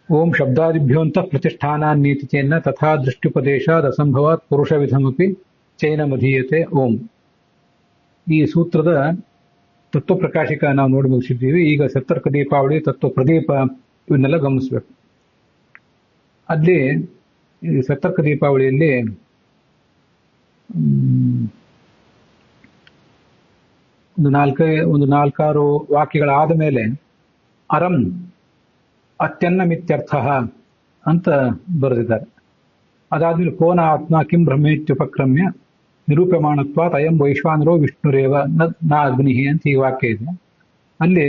ಓಂ ಶಬ್ದಾದಿಭ್ಯೋಂತಃ ಪ್ರತಿಷ್ಠಾನಾನ್ನೀತಿ ಚೇನ್ನ ತಥಾ ದೃಷ್ಟ್ಯುಪದೇಶಾದ್ ಅಸಂಭವಾತ್ ಪುರುಷವಿಧಮಪಿ ಚೈನಮಧೀಯತೆ ಓಂ. ಈ ಸೂತ್ರದ ತತ್ವ ಪ್ರಕಾಶಿಕ ನಾವು ನೋಡಿ ಮುಗಿಸಿದ್ದೀವಿ. ಈಗ ಸತ್ತರ್ಕ ದೀಪಾವಳಿ, ತತ್ವ ಪ್ರದೀಪ ಇವನ್ನೆಲ್ಲ ಗಮನಿಸಬೇಕು. ಅಲ್ಲಿ ಈ ಸತ್ತರ್ಕ ದೀಪಾವಳಿಯಲ್ಲಿ ಒಂದು ನಾಲ್ಕಾರು ವಾಕ್ಯಗಳಾದ ಮೇಲೆ ಅರಂ ಅತ್ಯನ್ನಮಿತ್ಯರ್ಥ ಅಂತ ಬರೆದಿದ್ದಾರೆ. ಅದಾದ್ಮೇಲೆ ಕೋನ ಆತ್ಮ ಕಿಂ ಬ್ರಹ್ಮೇತ್ಯುಪಕ್ರಮ್ಯ ನಿರೂಪ್ಯಮಾಣತ್ವಾತ್ ಅಯಂ ವೈಶ್ವಾನರೋ ವಿಷ್ಣುರೇವ ನ ಅಗ್ನಿ ಅಂತ ಈ ವಾಕ್ಯ ಇದೆ. ಅಲ್ಲಿ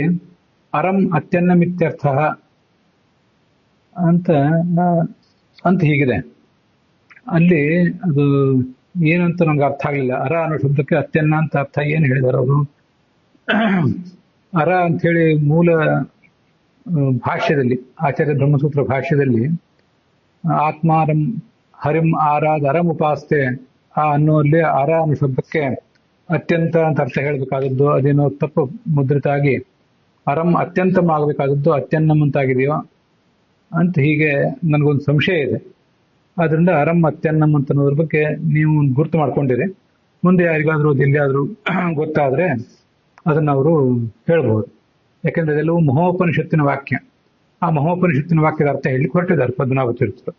ಅರಂ ಅತ್ಯನ್ನಮಿತ್ಯರ್ಥ ಅಂತ ಹೀಗಿದೆ. ಅಲ್ಲಿ ಅದು ಏನಂತ ನಮ್ಗೆ ಅರ್ಥ ಆಗಲಿಲ್ಲ. ಅರ ಅನ್ನೋ ಶಬ್ದಕ್ಕೆ ಅತ್ಯನ್ನ ಅಂತ ಅರ್ಥ ಏನು ಹೇಳಿದಾರೆ ಅವರು? ಅರ ಅಂಥೇಳಿ ಮೂಲ ಭಾಷ್ಯದಲ್ಲಿ, ಆಚಾರ್ಯ ಬ್ರಹ್ಮಸೂತ್ರ ಭಾಷ್ಯದಲ್ಲಿ ಆತ್ಮಾರಂ ಹರಿಂ ಆರಾದ್ ಅರಂ ಉಪಾಸ್ತೆ ಅನ್ನುವಲ್ಲಿ ಅರ ಅನ್ನೋ ಶಬ್ದಕ್ಕೆ ಅತ್ಯಂತ ಅಂತ ಅರ್ಥ ಹೇಳಬೇಕಾದದ್ದು ಅದೇನೋ ತಪ್ಪು ಮುದ್ರಿತ ಆಗಿ ಅರಂ ಅತ್ಯಂತಂ ಆಗಬೇಕಾದದ್ದು ಅತ್ಯನ್ನಂ ಅಂತಾಗಿದೆಯೋ ಅಂತ ಹೀಗೆ ನನಗೊಂದು ಸಂಶಯ ಇದೆ. ಆದ್ರಿಂದ ಅರಂ ಅತ್ಯನ್ನಂ ಅಂತ ಅನ್ನೋದ್ರ ಬಗ್ಗೆ ನೀವು ಗುರ್ತು ಮಾಡ್ಕೊಂಡಿರಿ. ಮುಂದೆ ಯಾರಿಗಾದ್ರೂ ಎಲ್ಲಿಯಾದ್ರೂ ಗೊತ್ತಾದ್ರೆ ಅದನ್ನ ಅವರು ಹೇಳ್ಬಹುದು. ಯಾಕೆಂದ್ರೆ ಅದೆಲ್ಲವೂ ಮಹೋಪನಿಷತ್ತಿನ ವಾಕ್ಯ. ಆ ಮಹೋಪನಿಷತ್ತಿನ ವಾಕ್ಯದ ಅರ್ಥ ಹೇಳಿ ಹೊರಟಿದ್ದಾರೆ ಪದ್ಮನಾಭ ತೀರ್ಥರು.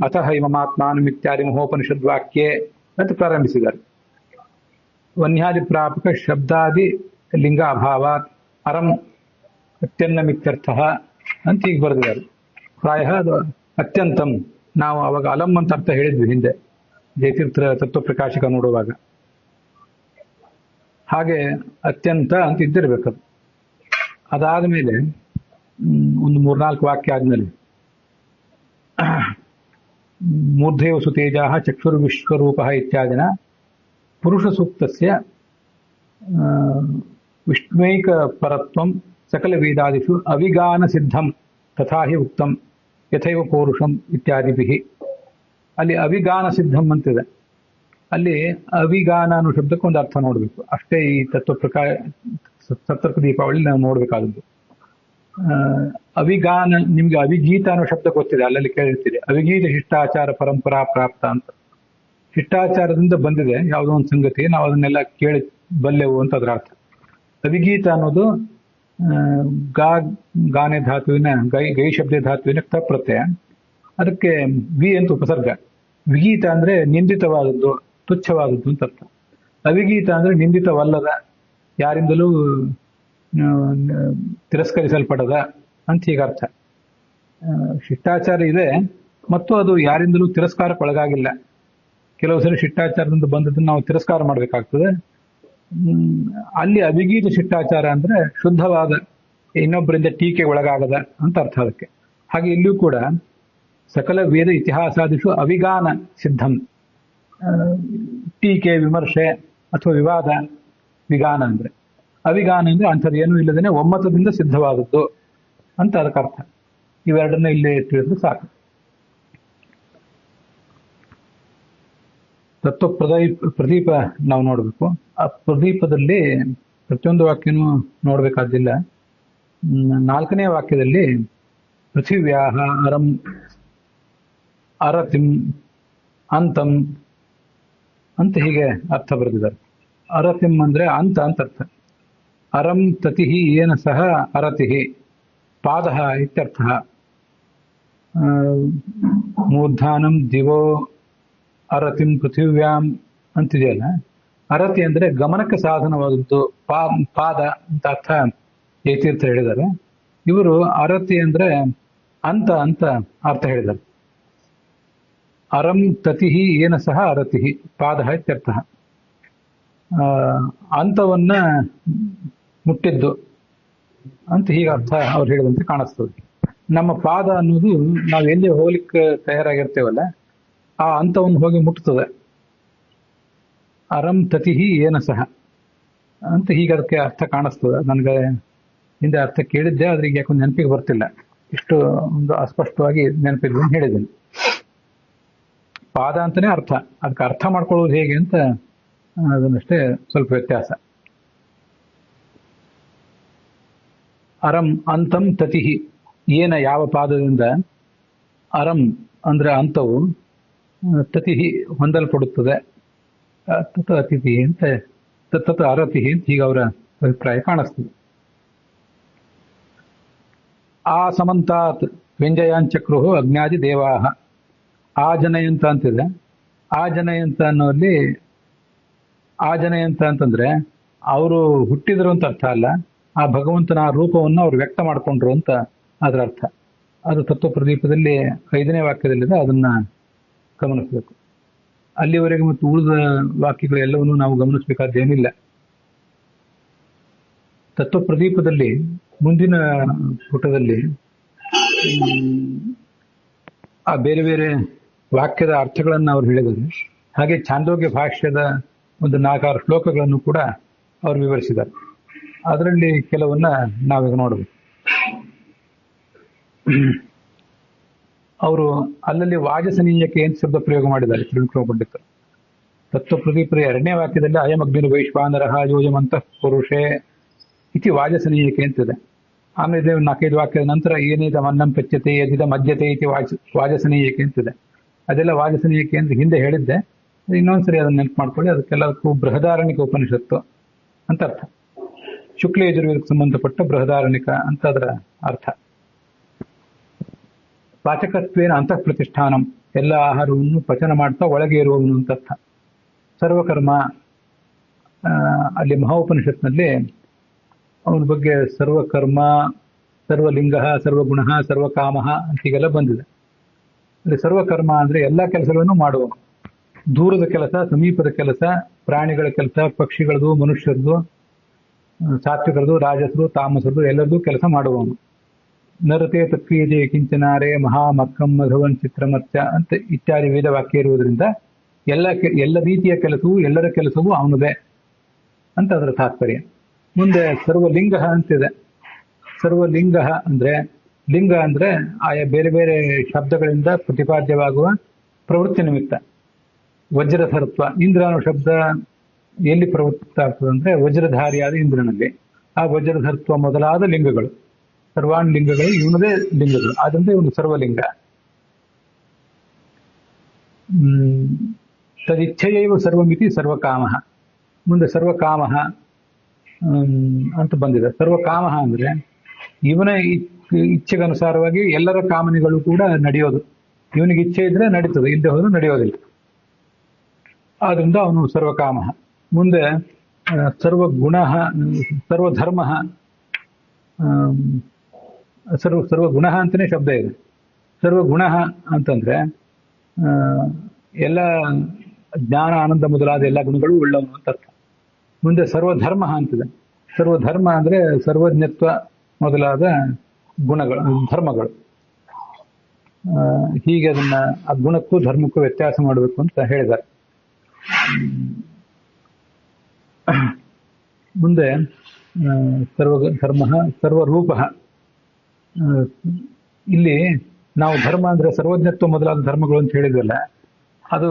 ಅತಃ ಇಮಮಾತ್ಮಾನಂ ಇತ್ಯಾದಿ ಮಹೋಪನಿಷದ್ ವಾಕ್ಯೆ ಅಂತ ಪ್ರಾರಂಭಿಸಿದ್ದಾರೆ. ವನ್ಯಾದಿ ಪ್ರಾಪಕ ಶಬ್ದಾದಿ ಲಿಂಗ ಅಭಾವಾತ್ ಅರಂ ಅತ್ಯನ್ನಮಿತ್ಯರ್ಥ ಅಂತ ಈಗ ಬರೆದಿದ್ದಾರೆ. ಪ್ರಾಯ ಅದು ಅತ್ಯಂತಂ. ನಾವು ಅವಾಗ ಅಲಂ ಅಂತ ಅರ್ಥ ಹೇಳಿದ್ವಿ ಹಿಂದೆ ಜಯತೀರ್ಥರ ತತ್ವ ಪ್ರಕಾಶಿಕ ನೋಡುವಾಗ. ಹಾಗೆ ಅತ್ಯಂತ ಅಂತ ಇದ್ದಿರ್ಬೇಕದು. ಅದಾದ್ಮೇಲೆ ಒಂದು 3-4 ವಾಕ್ಯ ಆದ್ಮೇಲೆ ಮೂರ್ಧೇವಸು ತೇಜಾ ಚಕ್ಷುರ್ ವಿಶ್ವರೂಪ ಇತ್ಯಾದಿನ ಪುರುಷ ಸೂಕ್ತಸ್ಯ ವಿಷ್ಣುೈಕ ಪರತ್ವಂ ಸಕಲ ವೇದಾದಿಷು ಅವಿಗಾನ ಸಿದ್ಧಂ ತಥಾ ಹಿ ಉಕ್ತಂ ಯಥೈವ ಪೌರುಷಂ ಇತ್ಯಾದಿಭಿಃ. ಅಲ್ಲಿ ಅವಿಗಾನ ಸಿದ್ಧಂ ಅಂತಿದೆ. ಅಲ್ಲಿ ಅವಿಗಾನ ಅನ್ನೋ ಶಬ್ದಕ್ಕೆ ಒಂದು ಅರ್ಥ ನೋಡ್ಬೇಕು ಅಷ್ಟೇ. ಈ ತತ್ವ ಸತ್ತರ್ಕ ದೀಪಾವಳಿ ನಾವು ನೋಡ್ಬೇಕಾದದ್ದು. ಅವಿಗಾನ, ನಿಮ್ಗೆ ಅವಿಗೀತ ಅನ್ನೋ ಶಬ್ದ ಗೊತ್ತಿದೆ, ಅಲ್ಲಲ್ಲಿ ಕೇಳಿರ್ತೀರಿ. ಅವಿಗೀತ ಶಿಷ್ಟಾಚಾರ ಪರಂಪರಾ ಪ್ರಾಪ್ತ ಅಂತ. ಶಿಷ್ಟಾಚಾರದಿಂದ ಬಂದಿದೆ ಯಾವುದೋ ಒಂದು ಸಂಗತಿ, ನಾವು ಅದನ್ನೆಲ್ಲ ಕೇಳಿ ಬಲ್ಲೆವು ಅಂತ ಅದರ ಅರ್ಥ. ಅವಿಗೀತ ಅನ್ನೋದು ಗಾನೆ ಧಾತುವಿನ ಗೈ ಶಬ್ದ ಧಾತುವಿನ ತ ಪ್ರತ್ಯಯ, ಅದಕ್ಕೆ ವಿ ಅಂತ ಉಪಸರ್ಗ. ವಿಗೀತ ಅಂದ್ರೆ ನಿಂದಿತವಾದದ್ದು, ತುಚ್ಛವಾದದ್ದು ಅಂತ ಅರ್ಥ. ಅವಿಗೀತ ಅಂದ್ರೆ ನಿಂದಿತವಲ್ಲದ, ಯಾರಿಂದಲೂ ತಿರಸ್ಕರಿಸಲ್ಪಡದ ಅಂತ ಈಗ ಅರ್ಥ. ಶಿಷ್ಟಾಚಾರ ಇದೆ ಮತ್ತು ಅದು ಯಾರಿಂದಲೂ ತಿರಸ್ಕಾರಕ್ಕೊಳಗಾಗಿಲ್ಲ. ಕೆಲವು ಸರಿ ಶಿಷ್ಟಾಚಾರದಿಂದ ಬಂದದನ್ನು ನಾವು ತಿರಸ್ಕಾರ ಮಾಡಬೇಕಾಗ್ತದೆ. ಅಲ್ಲಿ ಅವಿಗೀತ ಶಿಷ್ಟಾಚಾರ ಅಂದ್ರೆ ಶುದ್ಧವಾದ, ಇನ್ನೊಬ್ಬರಿಂದ ಟೀಕೆ ಒಳಗಾಗದ ಅಂತ ಅರ್ಥ ಅದಕ್ಕೆ. ಹಾಗೆ ಇಲ್ಲಿಯೂ ಕೂಡ ಸಕಲ ವೇದ ಇತಿಹಾಸಾದಿಷು ಅವಿಗಾನ ಸಿದ್ಧಂ. ಟೀಕೆ, ವಿಮರ್ಶೆ ಅಥವಾ ವಿವಾದ ವಿಗಾನ ಅಂದ್ರೆ. ಅವಿಗಾನ ಅಂದ್ರೆ ಅಂಥದ್ದು ಏನೂ ಇಲ್ಲದೇನೆ ಒಮ್ಮತದಿಂದ ಸಿದ್ಧವಾದದ್ದು ಅಂತ ಅದಕ್ಕೆ ಅರ್ಥ. ಇವೆರಡನ್ನ ಇಲ್ಲೇ ತಿಳಿದ್ರೆ ಸಾಕು. ತತ್ವ ಪ್ರದೀಪ ನಾವು ನೋಡ್ಬೇಕು. ಆ ಪ್ರದೀಪದಲ್ಲಿ ಪ್ರತಿಯೊಂದು ವಾಕ್ಯನೂ ನೋಡ್ಬೇಕಾದಿಲ್ಲ. 4ನೇ ವಾಕ್ಯದಲ್ಲಿ ಪೃಥಿವ್ಯಾಹ ಅರಂ ಅರತಿಂ ಅಂತಂ ಅಂತ ಹೀಗೆ ಅರ್ಥ ಬರೆದಿದ್ದಾರೆ. ಅರತಿಂ ಅಂದ್ರೆ ಅಂತ ಅರ್ಥ. ಅರಂ ತತಿ ಏನ ಸಹ ಅರತಿ ಪಾದ ಇತ್ಯರ್ಥ. ಮೂರ್ಧಾನಂ ದಿವೋ ಅರತಿಂ ಪೃಥಿವ್ಯಾಂ ಅಂತಿದೆಯಲ್ಲ, ಅರತಿ ಅಂದ್ರೆ ಗಮನಕ್ಕೆ ಸಾಧನವಾದದ್ದು, ಪಾದ ಅಂತ ಅರ್ಥ ಯತೀರ್ಥ ಹೇಳಿದ್ದಾರೆ. ಇವರು ಅರತಿ ಅಂದ್ರೆ ಅಂತ ಅರ್ಥ ಹೇಳಿದ್ದಾರೆ. ಅರಂ ತತಿ ಏನ ಸಹ ಅರತಿ ಪಾದ ಇತ್ಯರ್ಥ. ಅಂತವನ್ನ ಮುಟ್ಟಿದ್ದು ಅಂತ ಹೀಗೆ ಅರ್ಥ ಅವ್ರು ಹೇಳಿದಂತೆ ಕಾಣಿಸ್ತದೆ. ನಮ್ಮ ಪಾದ ಅನ್ನೋದು ನಾವು ಎಲ್ಲಿ ಹೋಗ್ಲಿಕ್ಕೆ ತಯಾರಾಗಿರ್ತೇವಲ್ಲ ಆ ಅಂತವನ್ನು ಹೋಗಿ ಮುಟ್ಟುತ್ತದೆ. ಅರಂ ತತಿ ಏನ ಸಹ ಅಂತ ಹೀಗೆ ಅದಕ್ಕೆ ಅರ್ಥ ಕಾಣಿಸ್ತದೆ. ನನಗೆ ಹಿಂದೆ ಅರ್ಥ ಕೇಳಿದ್ದೆ, ಆದ್ರೆ ಈಗ ಯಾಕೊಂದು ನೆನಪಿಗೆ ಬರ್ತಿಲ್ಲ. ಇಷ್ಟು ಒಂದು ಅಸ್ಪಷ್ಟವಾಗಿ ನೆನಪಿದ್ವಿ ಅಂತ ಹೇಳಿದ್ದೀನಿ. ಪಾದ ಅಂತಾನೆ ಅರ್ಥ, ಅದಕ್ಕೆ ಅರ್ಥ ಮಾಡ್ಕೊಳ್ಳೋದು ಹೇಗೆ ಅಂತ ಅದನ್ನಷ್ಟೇ ಸ್ವಲ್ಪ ವ್ಯತ್ಯಾಸ. ಅರಂ ಅಂತಂ ತತಿ ಏನ ಯಾವ ಪಾದದಿಂದ ಅರಂ ಅಂದ್ರೆ ಅಂತವು ತತಿ ಹೊಂದಲ್ಪಡುತ್ತದೆ, ತತ್ ಅತಿಥಿ ಅಂತ ತತ್ ಅರತಿ ಅಂತ ಈಗ ಅವರ ಅಭಿಪ್ರಾಯ ಕಾಣಿಸ್ತದೆ. ಆ ಸಮಂತಾತ್ ವ್ಯಂಜಯಾಂಚಕ್ರು ಅಜ್ಞಾದಿ ದೇವಾಹ. ಆ ಜನಯಂತ ಅಂತಿದೆ. ಆ ಜನಯಂತ ಅನ್ನೋಲ್ಲಿ ಆ ಜನಯಂತ ಅಂತಂದ್ರೆ ಅವರು ಹುಟ್ಟಿದ್ರು ಅಂತ ಅರ್ಥ ಅಲ್ಲ, ಆ ಭಗವಂತನ ಆ ರೂಪವನ್ನು ಅವ್ರು ವ್ಯಕ್ತ ಮಾಡ್ಕೊಂಡ್ರು ಅಂತ ಅದರ ಅರ್ಥ. ಅದು ತತ್ವ ಪ್ರದೀಪದಲ್ಲಿ 5ನೇ ವಾಕ್ಯದಲ್ಲಿದೆ, ಅದನ್ನ ಗಮನಿಸಬೇಕು. ಅಲ್ಲಿವರೆಗೆ ಮತ್ತು ಉಳಿದ ವಾಕ್ಯಗಳೆಲ್ಲವನ್ನೂ ನಾವು ಗಮನಿಸಬೇಕಾದ್ದೇನಿಲ್ಲ. ತತ್ವ ಪ್ರದೀಪದಲ್ಲಿ ಮುಂದಿನ ಪುಟದಲ್ಲಿ ಆ ಬೇರೆ ಬೇರೆ ವಾಕ್ಯದ ಅರ್ಥಗಳನ್ನು ಅವ್ರು ಹೇಳಿದರು. ಹಾಗೆ ಛಾಂದೋಗ್ಯ ಭಾಷ್ಯದ ಒಂದು 4-6 ಶ್ಲೋಕಗಳನ್ನು ಕೂಡ ಅವರು ವಿವರಿಸಿದ್ದಾರೆ. ಅದರಲ್ಲಿ ಕೆಲವನ್ನ ನಾವೀಗ ನೋಡಬೇಕು. ಅವರು ಅಲ್ಲಲ್ಲಿ ವಾಜಸನೀಯಕ್ಕೆ ಏನು ಶಬ್ದ ಪ್ರಯೋಗ ಮಾಡಿದ್ದಾರೆ ತ್ರಿವಿಕ್ರಮ ಪಂಡಿತರು. ತತ್ವ ಪ್ರದೀಪದ 2ನೇ ವಾಕ್ಯದಲ್ಲಿ ಅಯಂ ಅಗ್ನಿ ವೈಶ್ವಾನರಃ ಯೋಜಮಂತಃ ಪುರುಷೇ ಇತಿ ವಾಜಸನೀಯಕ್ಕೆ ಅಂತಿದೆ. ಆಮೇಲೆ 4-5 ವಾಕ್ಯದ ನಂತರ ಏನಿದ ಮನ್ನಂ ಪಚ್ಯತೆ ಯದಿದ ಮಧ್ಯತೆ ಇತಿ ವಾಜಸನೀಯಕ್ಕೆ ಅಂತಿದೆ. ಅದೆಲ್ಲ ವಾಜಸನೀಯಕ್ಕೆ ಅಂತ ಹಿಂದೆ ಹೇಳಿದ್ದೆ, ಇನ್ನೊಂದ್ಸರಿ ಅದನ್ನ ನೆನಪು ಮಾಡ್ಕೊಳ್ಳಿ. ಅದಕ್ಕೆಲ್ಲದಕ್ಕೂ ಬೃಹದಾರಣಿಕ ಉಪನಿಷತ್ತು ಅಂತ ಅರ್ಥ. ಶುಕ್ಲ ಯಜುರ್ವೇದಕ್ಕೆ ಸಂಬಂಧಪಟ್ಟ ಬೃಹದಾರಣಿಕ ಅಂತ ಅದರ ಅರ್ಥ. ಪಾಚಕತ್ವೇನ ಅಂತಃ ಪ್ರತಿಷ್ಠಾನಂ, ಎಲ್ಲ ಆಹಾರವನ್ನು ಪಚನ ಮಾಡ್ತಾ ಒಳಗೆ ಇರುವವನು ಅಂತ ಅರ್ಥ. ಸರ್ವಕರ್ಮ, ಅಲ್ಲಿ ಮಹೋಪನಿಷತ್ನಲ್ಲಿ ಅವನ ಬಗ್ಗೆ ಸರ್ವಕರ್ಮ, ಸರ್ವಲಿಂಗ, ಸರ್ವಗುಣ, ಸರ್ವಕಾಮ ಅಂತ ಹೀಗೆಲ್ಲ ಬಂದಿದೆ. ಅಲ್ಲಿ ಸರ್ವಕರ್ಮ ಅಂದ್ರೆ ಎಲ್ಲಾ ಕೆಲಸಗಳನ್ನು ಮಾಡುವವನು. ದೂರದ ಕೆಲಸ, ಸಮೀಪದ ಕೆಲಸ, ಪ್ರಾಣಿಗಳ ಕೆಲಸ, ಪಕ್ಷಿಗಳದು, ಮನುಷ್ಯರದು, ಸಾತ್ವಿಕರದು, ರಾಜಸರು, ತಾಮಸರದು ಎಲ್ಲರದು ಕೆಲಸ ಮಾಡುವವನು. ನರತೆ ತತ್ವೀಯತೆ ಕಿಂಚನಾರೆ ಮಹಾ ಮಕ್ಕಂ ಮಧವನ್ ಚಿತ್ರಮರ್ಚ ಅಂತ ಇತ್ಯಾದಿ ವೇದ ವಾಕ್ಯ ಇರುವುದರಿಂದ ಎಲ್ಲ ರೀತಿಯ ಕೆಲಸವೂ ಎಲ್ಲರ ಕೆಲಸವೂ ಅವನದೇ ಅಂತ ಅದರ ತಾತ್ಪರ್ಯ. ಮುಂದೆ ಸರ್ವಲಿಂಗ ಅಂತಿದೆ. ಸರ್ವಲಿಂಗ ಅಂದ್ರೆ, ಲಿಂಗ ಅಂದ್ರೆ ಆಯಾ ಬೇರೆ ಬೇರೆ ಶಬ್ದಗಳಿಂದ ಪ್ರತಿಪಾದ್ಯವಾಗುವ ಪ್ರವೃತ್ತಿ ನಿಮಿತ್ತ. ವಜ್ರಧರತ್ವ, ಇಂದ್ರ ಅನ್ನೋ ಶಬ್ದ ಎಲ್ಲಿ ಪ್ರವೃತ್ತ ಆಗ್ತದೆ ಅಂದ್ರೆ ವಜ್ರಧಾರಿಯಾದ ಇಂದ್ರನಲ್ಲಿ. ಆ ವಜ್ರಧರತ್ವ ಮೊದಲಾದ ಲಿಂಗಗಳು, ಸರ್ವಾನ್ ಲಿಂಗಗಳು ಇವನದೇ ಲಿಂಗಗಳು. ಆದ್ರಿಂದ ಇವನು ಸರ್ವಲಿಂಗ. ತದಿಚ್ಛೆಯೈವ ಸರ್ವಮಿತಿ ಸರ್ವಕಾಮ. ಮುಂದೆ ಸರ್ವಕಾಮ ಅಂತ ಬಂದಿದೆ. ಸರ್ವಕಾಮ ಅಂದ್ರೆ ಇವನ ಇಚ್ಛೆಗನುಸಾರವಾಗಿ ಎಲ್ಲರ ಕಾಮನೆಗಳು ಕೂಡ ನಡೆಯೋದು. ಇವನಿಗೆ ಇಚ್ಛೆ ಇದ್ರೆ ನಡೀತದೆ, ಇಲ್ಲದೆ ಹೋದ್ರೆ ನಡೆಯೋದಿಲ್ಲ. ಆದ್ರಿಂದ ಅವನು ಸರ್ವಕಾಮ. ಮುಂದೆ ಸರ್ವಗುಣ, ಸರ್ವಧರ್ಮ, ಸರ್ವಗುಣ ಅಂತಾನೆ ಶಬ್ದ ಇದೆ. ಸರ್ವಗುಣ ಅಂತಂದ್ರೆ ಎಲ್ಲ ಜ್ಞಾನ, ಆನಂದ ಮೊದಲಾದ ಎಲ್ಲ ಗುಣಗಳು ಉಳ್ಳವನು ಅಂತ ಅರ್ಥ. ಮುಂದೆ ಸರ್ವಧರ್ಮ ಅಂತಿದೆ. ಸರ್ವಧರ್ಮ ಅಂದ್ರೆ ಸರ್ವಜ್ಞತ್ವ ಮೊದಲಾದ ಗುಣಗಳು, ಧರ್ಮಗಳು. ಹೀಗೆ ಅದನ್ನ ಆ ಗುಣಕ್ಕೂ ಧರ್ಮಕ್ಕೂ ವ್ಯತ್ಯಾಸ ಮಾಡಬೇಕು ಅಂತ ಹೇಳಿದ್ದಾರೆ. ಮುಂದೆ ಸರ್ವಧರ್ಮ ಸರ್ವರೂಪ. ಇಲ್ಲಿ ನಾವು ಧರ್ಮ ಅಂದ್ರೆ ಸರ್ವಜ್ಞತ್ವ ಮೊದಲಾದ ಧರ್ಮಗಳು ಅಂತ ಹೇಳಿದ್ವಲ್ಲ, ಅದು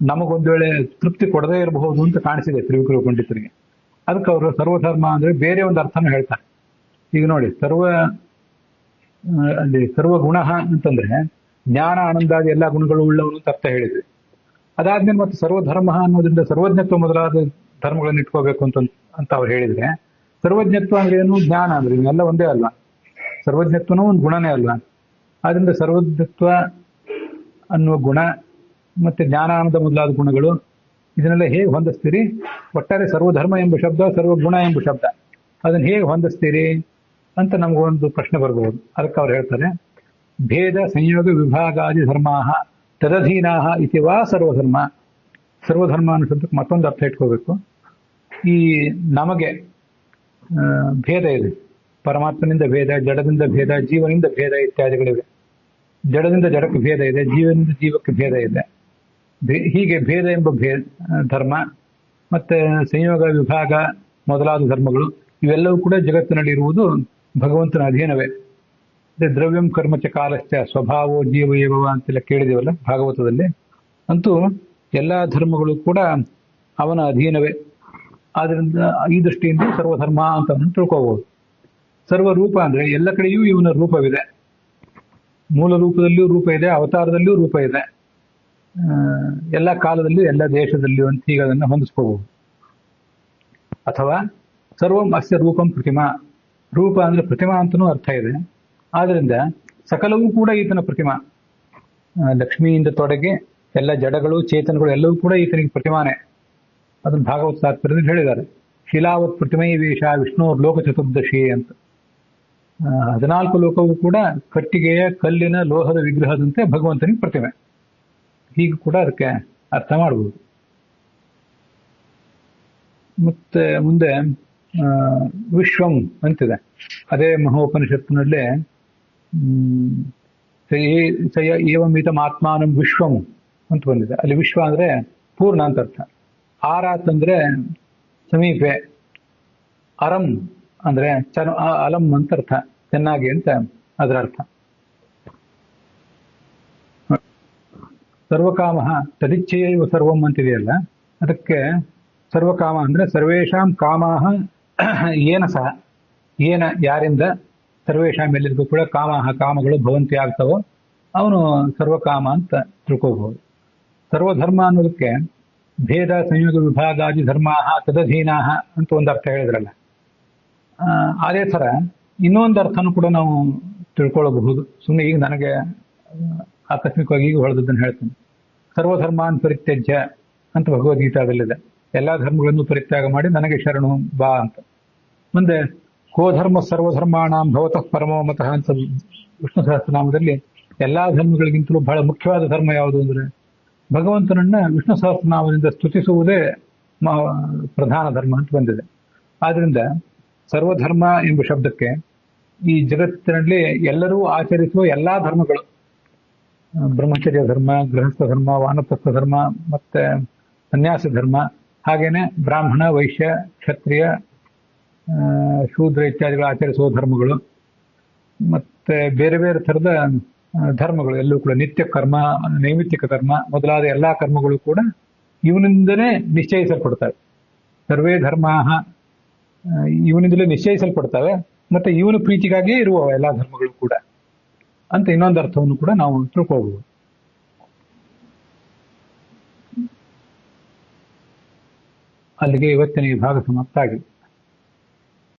ನಮಗೊಂದು ವೇಳೆ ತೃಪ್ತಿ ಕೊಡದೇ ಇರಬಹುದು ಅಂತ ಕಾಣಿಸಿದೆ ತ್ರಿವಿಕ್ರಮ ಪಂಡಿತರಿಗೆ. ಅದಕ್ಕೆ ಅವರು ಸರ್ವಧರ್ಮ ಅಂದ್ರೆ ಬೇರೆ ಒಂದು ಅರ್ಥನೂ ಹೇಳ್ತಾರೆ. ಈಗ ನೋಡಿ, ಅಲ್ಲಿ ಸರ್ವಗುಣ ಅಂತಂದ್ರೆ ಜ್ಞಾನ, ಆನಂದಾದಿ ಎಲ್ಲ ಗುಣಗಳು ಉಳ್ಳವನು ಅಂತ ಅರ್ಥ ಹೇಳಿದ್ವಿ. ಅದಾದ್ಮೇಲೆ ಮತ್ತೆ ಸರ್ವಧರ್ಮ ಅನ್ನೋದ್ರಿಂದ ಸರ್ವಜ್ಞತ್ವ ಮೊದಲಾದ ಧರ್ಮಗಳನ್ನು ಇಟ್ಕೋಬೇಕು ಅಂತ ಅವ್ರು ಹೇಳಿದ್ರೆ, ಸರ್ವಜ್ಞತ್ವ ಅಂದ್ರೆ ಏನು, ಜ್ಞಾನ ಅಂದ್ರೆ ಇವೆಲ್ಲ ಒಂದೇ ಅಲ್ವಾ. ಸರ್ವಜ್ಞತ್ವನೂ ಒಂದು ಗುಣನೇ ಅಲ್ವಾ. ಆದ್ರಿಂದ ಸರ್ವಜ್ಞತ್ವ ಅನ್ನುವ ಗುಣ ಮತ್ತೆ ಜ್ಞಾನಾನಂದ ಮೊದಲಾದ ಗುಣಗಳು ಇದನ್ನೆಲ್ಲ ಹೇಗೆ ಹೊಂದಿಸ್ತೀರಿ? ಒಟ್ಟಾರೆ ಸರ್ವಧರ್ಮ ಎಂಬ ಶಬ್ದ, ಸರ್ವಗುಣ ಎಂಬ ಶಬ್ದ, ಅದನ್ನ ಹೇಗೆ ಹೊಂದಿಸ್ತೀರಿ ಅಂತ ನಮಗೊಂದು ಪ್ರಶ್ನೆ ಬರಬಹುದು. ಅದಕ್ಕೆ ಅವ್ರು ಹೇಳ್ತಾರೆ, ಭೇದ ಸಂಯೋಗ ವಿಭಾಗಾದಿ ಧರ್ಮಾಹ ತದಧೀನಾಹ ಇತಿವಾ ಸರ್ವಧರ್ಮ. ಸರ್ವಧರ್ಮ ಅನ್ನೋ ಶಬ್ದಕ್ಕೆ ಮತ್ತೊಂದು ಅರ್ಥ ಇಟ್ಕೋಬೇಕು. ಈ ನಮಗೆ ಭೇದ ಇದೆ, ಪರಮಾತ್ಮನಿಂದ ಭೇದ, ಜಡದಿಂದ ಭೇದ, ಜೀವನಿಂದ ಭೇದ ಇತ್ಯಾದಿಗಳಿವೆ. ಜಡದಿಂದ ಜಡಕ್ಕೆ ಭೇದ ಇದೆ, ಜೀವನಿಂದ ಜೀವಕ್ಕೆ ಭೇದ ಇದೆ. ಹೀಗೆ ಭೇದ ಎಂಬ ಧರ್ಮ ಮತ್ತೆ ಸಂಯೋಗ ವಿಭಾಗ ಮೊದಲಾದ ಧರ್ಮಗಳು ಇವೆಲ್ಲವೂ ಕೂಡ ಜಗತ್ತಿನಲ್ಲಿ ಇರುವುದು ಭಗವಂತನ ಅಧೀನವೇ. ದ್ರವ್ಯಂ ಕರ್ಮಚ ಕಾಲಶ್ಚ ಸ್ವಭಾವೋ ಜೀವ ಏವವ ಅಂತೆಲ್ಲ ಕೇಳಿದೇವಲ್ಲ ಭಾಗವತದಲ್ಲಿ. ಅಂತೂ ಎಲ್ಲಾ ಧರ್ಮಗಳು ಕೂಡ ಅವನ ಅಧೀನವೇ. ಆದ್ರಿಂದ ಈ ದೃಷ್ಟಿಯಿಂದ ಸರ್ವಧರ್ಮ ಅಂತ ತಿಳ್ಕೋಬಹುದು. ಸರ್ವರೂಪ ಅಂದ್ರೆ ಎಲ್ಲ ಕಡೆಯೂ ಇವನ ರೂಪವಿದೆ. ಮೂಲ ರೂಪದಲ್ಲಿಯೂ ರೂಪ ಇದೆ, ಅವತಾರದಲ್ಲಿಯೂ ರೂಪ ಇದೆ, ಎಲ್ಲ ಕಾಲದಲ್ಲಿಯೂ ಎಲ್ಲ ದೇಶದಲ್ಲಿಯೂ ಅಂತ ಈಗ ಅದನ್ನು ಹೊಂದಿಸ್ಕೋಬಹುದು. ಅಥವಾ ಸರ್ವಂ ಅಸ್ಯ ರೂಪಂ ಪ್ರತಿಮಾ, ರೂಪ ಅಂದ್ರೆ ಪ್ರತಿಮಾ ಅಂತನೂ ಅರ್ಥ ಇದೆ. ಆದ್ರಿಂದ ಸಕಲವೂ ಕೂಡ ಈತನ ಪ್ರತಿಮಾ. ಲಕ್ಷ್ಮಿಯಿಂದ ತೊಡಗಿ ಎಲ್ಲ ಜಡಗಳು ಚೇತನಗಳು ಎಲ್ಲವೂ ಕೂಡ ಈತನಿಗೆ ಪ್ರತಿಮಾನೆ. ಅದನ್ನು ಭಾಗವತ ತಾತ್ಪರ್ಯದಲ್ಲಿ ಹೇಳಿದ್ದಾರೆ. ಶಿಲಾವತ್ ಪ್ರತಿಮೈ ವೇಷ ವಿಷ್ಣು ಲೋಕ ಚತುರ್ದಶಿ ಅಂತ. 14 ಲೋಕವೂ ಕೂಡ ಕಟ್ಟಿಗೆಯ ಕಲ್ಲಿನ ಲೋಹದ ವಿಗ್ರಹದಂತೆ ಭಗವಂತನಿಗೆ ಪ್ರತಿಮೆ. ಹೀಗೂ ಕೂಡ ಅದಕ್ಕೆ ಅರ್ಥ ಮಾಡಬಹುದು. ಮತ್ತೆ ಮುಂದೆ ವಿಶ್ವಂ ಅಂತಿದೆ. ಅದೇ ಮಹೋಪನಿಷತ್ತಿನಲ್ಲೇ ಏವಮಿತಂ ಆತ್ಮಾನಂ ವಿಶ್ವಂ ಅಂತ ಬಂದಿದೆ. ಅಲ್ಲಿ ವಿಶ್ವ ಅಂದ್ರೆ ಪೂರ್ಣ ಅಂತ ಅರ್ಥ. ಆರಾತ್ ಅಂದ್ರೆ ಸಮೀಪೆ, ಅರಂ ಅಂದ್ರೆ ಅಲಂ ಅಂತ ಅರ್ಥ, ಚೆನ್ನಾಗಿ ಅಂತ ಅದರ ಅರ್ಥ. ಸರ್ವಕಾಮ ತದಿಚ್ಛೆಯೈವ ಸರ್ವಂ ಅಂತಿದೆಯಲ್ಲ, ಅದಕ್ಕೆ ಸರ್ವಕಾಮ ಅಂದ್ರೆ ಸರ್ವೇಷಾಂ ಕಾಮಾಹ ಏನ ಸಹ, ಏನ ಯಾರಿಂದ ಸರ್ವೇಷಾಂ ಎಲ್ಲರಿಗೂ ಕೂಡ ಕಾಮಾಹ ಕಾಮಗಳು ಭವಂತಿ ಆಗ್ತಾವೋ ಅವನು ಸರ್ವಕಾಮ ಅಂತ ತಿಳ್ಕೋಬಹುದು. ಸರ್ವಧರ್ಮ ಅನ್ನೋದಕ್ಕೆ ಭೇದ ಸಂಯೋಗ ವಿಭಾಗಾದಿ ಧರ್ಮಾಹ ತದಧೀನಾಹ ಅಂತ ಒಂದು ಅರ್ಥ ಹೇಳಿದ್ರಲ್ಲ, ಅದೇ ಥರ ಇನ್ನೊಂದು ಅರ್ಥನೂ ಕೂಡ ನಾವು ತಿಳ್ಕೊಳ್ಳಬಹುದು. ಸುಮ್ಮನೆ ಈಗ ನನಗೆ ಆಕಸ್ಮಿಕವಾಗಿ ಈಗ ಹೊಳೆದದ್ದನ್ನು ಹೇಳ್ತೀನಿ. ಸರ್ವಧರ್ಮಾನ್ ಪರಿತ್ಯಜ್ಯ ಅಂತ ಭಗವದ್ಗೀತಾದಲ್ಲಿದೆ. ಎಲ್ಲಾ ಧರ್ಮಗಳನ್ನು ಪರಿತ್ಯಾಗ ಮಾಡಿ ನನಗೆ ಶರಣು ಬಾ ಅಂತ. ಮುಂದೆ ಕೋ ಧರ್ಮ ಸರ್ವಧರ್ಮಾಣಾಂ ಭವತಃ ಪರಮೋ ಮತಃ ಅಂತ ವಿಷ್ಣು ಸಹಸ್ರನಾಮದಲ್ಲಿ ಎಲ್ಲಾ ಧರ್ಮಗಳಿಗಿಂತಲೂ ಬಹಳ ಮುಖ್ಯವಾದ ಧರ್ಮ ಯಾವುದು ಅಂದ್ರೆ ಭಗವಂತನನ್ನ ವಿಷ್ಣು ಸಹಸ್ರನಾಮದಿಂದ ಸ್ತುತಿಸುವುದೇ ಪ್ರಧಾನ ಧರ್ಮ ಅಂತ ಬಂದಿದೆ. ಆದ್ರಿಂದ ಸರ್ವಧರ್ಮ ಎಂಬ ಶಬ್ದಕ್ಕೆ ಈ ಜಗತ್ತಿನಲ್ಲಿ ಎಲ್ಲರೂ ಆಚರಿಸುವ ಎಲ್ಲಾ ಧರ್ಮಗಳು, ಬ್ರಹ್ಮಚರ್ಯ ಧರ್ಮ, ಗೃಹಸ್ಥ ಧರ್ಮ, ವಾನಪ್ರಸ್ಥ ಧರ್ಮ, ಮತ್ತೆ ಸನ್ಯಾಸ ಧರ್ಮ, ಹಾಗೇನೆ ಬ್ರಾಹ್ಮಣ, ವೈಶ್ಯ, ಕ್ಷತ್ರಿಯ, ಶೂದ್ರ ಇತ್ಯಾದಿಗಳು ಆಚರಿಸುವ ಧರ್ಮಗಳು, ಮತ್ತೆ ಬೇರೆ ಬೇರೆ ಥರದ ಧರ್ಮಗಳು ಎಲ್ಲವೂ ಕೂಡ ನಿತ್ಯ ಕರ್ಮ, ನೈಮಿತ್ತಿಕ ಕರ್ಮ ಮೊದಲಾದ ಎಲ್ಲಾ ಕರ್ಮಗಳು ಕೂಡ ಇವನಿಂದಲೇ ನಿಶ್ಚಯಿಸಲ್ಪಡ್ತವೆ. ಸರ್ವೇ ಧರ್ಮಾಹ ಇವನಿಂದಲೇ ನಿಶ್ಚಯಿಸಲ್ಪಡ್ತವೆ. ಮತ್ತೆ ಇವನ ಪ್ರೀತಿಗಾಗಿಯೇ ಇರುವ ಎಲ್ಲಾ ಧರ್ಮಗಳು ಕೂಡ ಅಂತ ಇನ್ನೊಂದು ಅರ್ಥವನ್ನು ಕೂಡ ನಾವು ತಿಳ್ಕೋಬಹುದು. ಅಲ್ಲಿಗೆ ಇವತ್ತಿನ ಈ ಭಾಗ ಸಮಾಪ್ತ ಆಗಿದೆ.